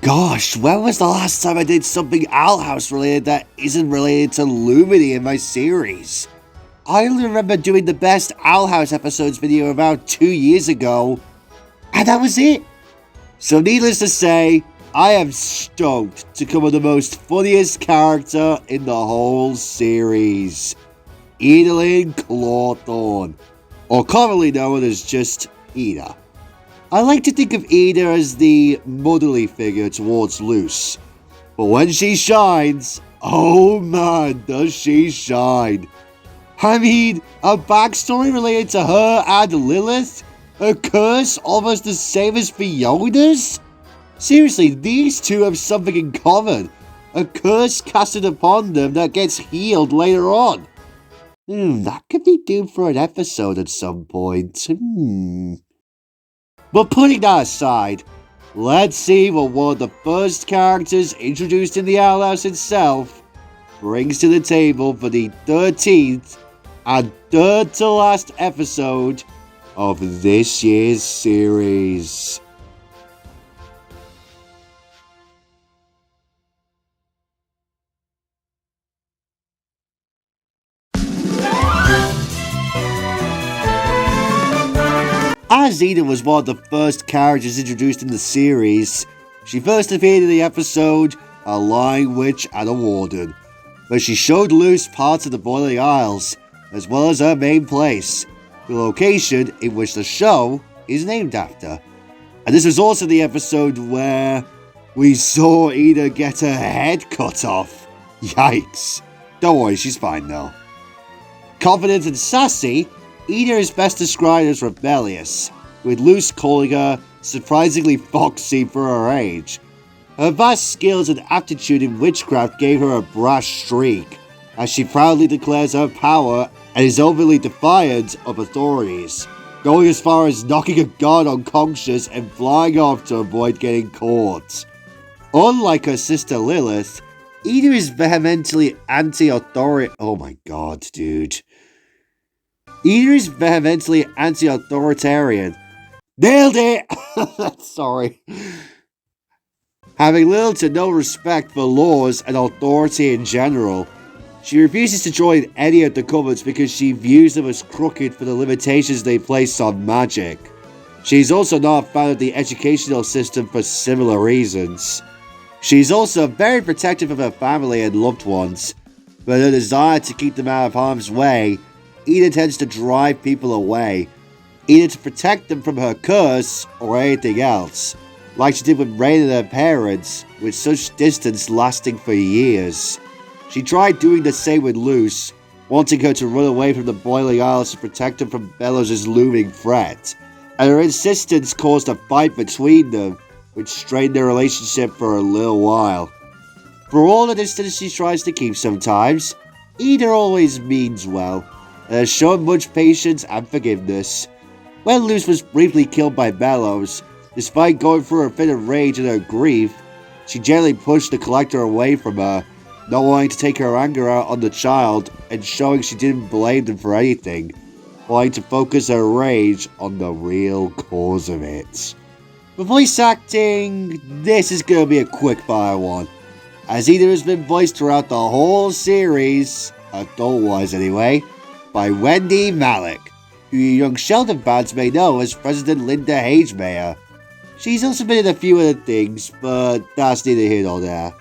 Gosh, when was the last time I did something Owl House related that isn't related to Lumity in my series? I only remember doing the best Owl House episodes video about 2 years ago, and that was it. So needless to say, I am stoked to come with the most funniest character in the whole series, Eda Clawthorne, or commonly known as just Eda. I like to think of Eda as the motherly figure towards Luce, but when she shines, oh man, does she shine. I mean, a backstory related to her and Lilith? A curse almost the same as Fiona's? Seriously, these two have something in common. A curse casted upon them that gets healed later on. That could be due for an episode at some point. But putting that aside, let's see what one of the first characters introduced in the Owl House itself brings to the table for the 13th and third to last episode of this year's series. As Eda was one of the first characters introduced in the series, she first appeared in the episode A Lying Witch and a Warden, where she showed Luce parts of the Boiling Isles, as well as her main place, the location in which the show is named after. And this was also the episode where we saw Eda get her head cut off. Yikes. Don't worry, she's fine though. Confident and sassy, Eda is best described as rebellious, with Luce calling her surprisingly foxy for her age. Her vast skills and aptitude in witchcraft gave her a brash streak, as she proudly declares her power and is overly defiant of authorities, going as far as knocking a guard unconscious and flying off to avoid getting caught. Unlike her sister Lilith, Eda is vehemently anti-authoritarian. Oh my god, dude. Eda is vehemently anti-authoritarian. Nailed it! Sorry. Having little to no respect for laws and authority in general, she refuses to join any of the cults because she views them as crooked for the limitations they place on magic. She's also not a fan of the educational system for similar reasons. She's also very protective of her family and loved ones, but her desire to keep them out of harm's way, Eda tends to drive people away, either to protect them from her curse or anything else, like she did with Rain and her parents, with such distance lasting for years. She tried doing the same with Luce, wanting her to run away from the Boiling Isles to protect her from Bellows' looming threat, and her insistence caused a fight between them, which strained their relationship for a little while. For all the distance she tries to keep sometimes, Eda always means well, and has shown much patience and forgiveness. When Luce was briefly killed by Bellows, despite going through a fit of rage and her grief, she gently pushed the Collector away from her, not wanting to take her anger out on the child and showing she didn't blame them for anything, wanting to focus her rage on the real cause of it. For voice acting, this is going to be a quick-fire one, as Eda has been voiced throughout the whole series, adult-wise anyway, by Wendy Malick, who you young Sheldon fans may know as President Linda Hagemayer. She's also been in a few other things, but that's neither here nor there.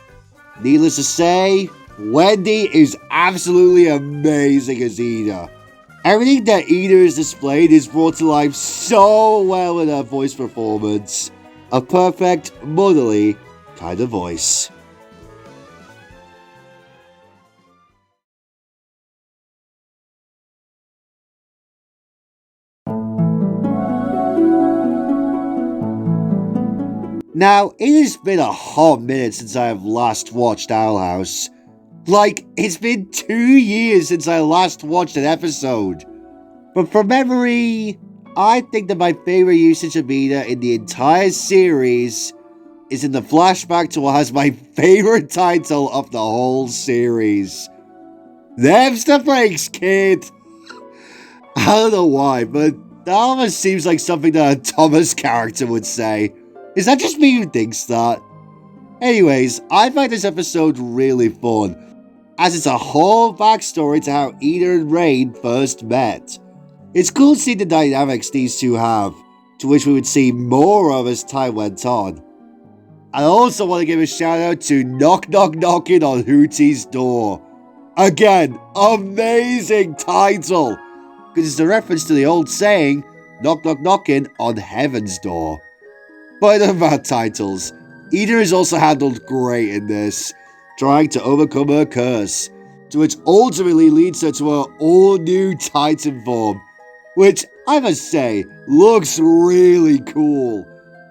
Needless to say, Wendy is absolutely amazing as Eda. Everything that Eda has displayed is brought to life so well in her voice performance. A perfect, motherly kind of voice. Now, it has been a hot minute since I have last watched Owl House. Like, it's been 2 years since I last watched an episode. But from memory, I think that my favorite usage of Eda in the entire series is in the flashback to what has my favorite title of the whole series. Them's the breaks, kid! I don't know why, but that almost seems like something that a Thomas character would say. Is that just me who thinks that? Anyways, I find this episode really fun, as it's a whole backstory to how Eda and Rain first met. It's cool to see the dynamics these two have, to which we would see more of as time went on. I also want to give a shout out to Knock Knock Knocking on Hootie's Door. Again, amazing title, because it's a reference to the old saying, knock knock knocking on heaven's door. But enough about titles, Eda is also handled great in this, trying to overcome her curse, to which ultimately leads her to her all-new Titan form, which, I must say, looks really cool.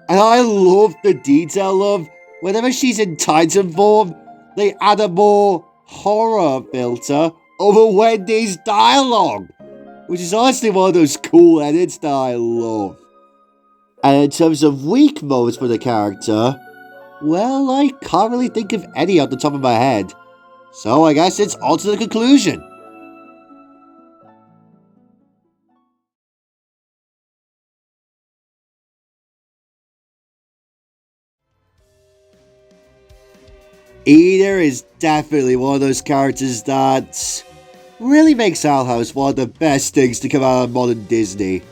And I love the detail of, whenever she's in Titan form, they add a more horror filter over Wendy's dialogue, which is honestly one of those cool edits that I love. And in terms of weak moments for the character, well, I can't really think of any off the top of my head. So I guess it's on to the conclusion. Eda is definitely one of those characters that really makes Owl House one of the best things to come out of modern Disney.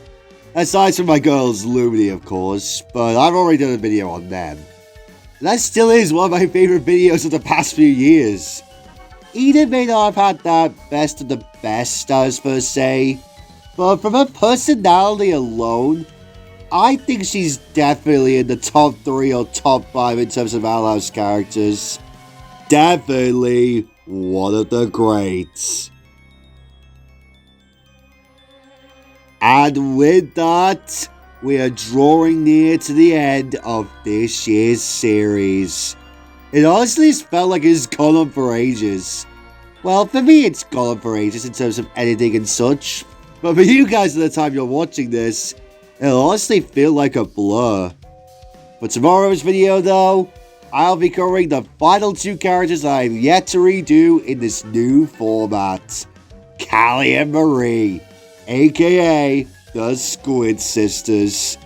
Aside from my girls Lumini, of course, but I've already done a video on them. That still is one of my favourite videos of the past few years. Eda may not have had that best of the best status per se, but from her personality alone, I think she's definitely in the top 3 or top 5 in terms of Owl House characters. Definitely one of the greats. And with that, we are drawing near to the end of this year's series. It honestly has felt like it's gone on for ages. Well, for me it's gone on for ages in terms of editing and such, but for you guys at the time you're watching this, it'll honestly feel like a blur. For tomorrow's video though, I'll be covering the final 2 characters I have yet to redo in this new format. Callie and Marie, aka the Squid Sisters.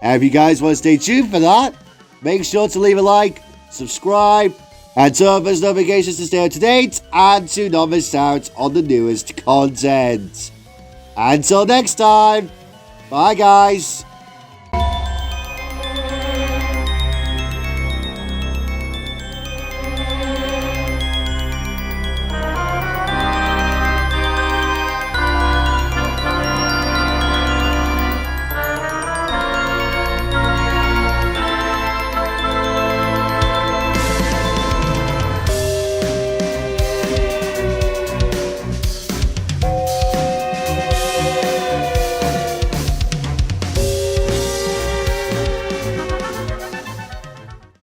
And if you guys want to stay tuned for that, make sure to leave a like, subscribe, and turn on those notifications to stay up to date and to not miss out on the newest content. Until next time, bye guys.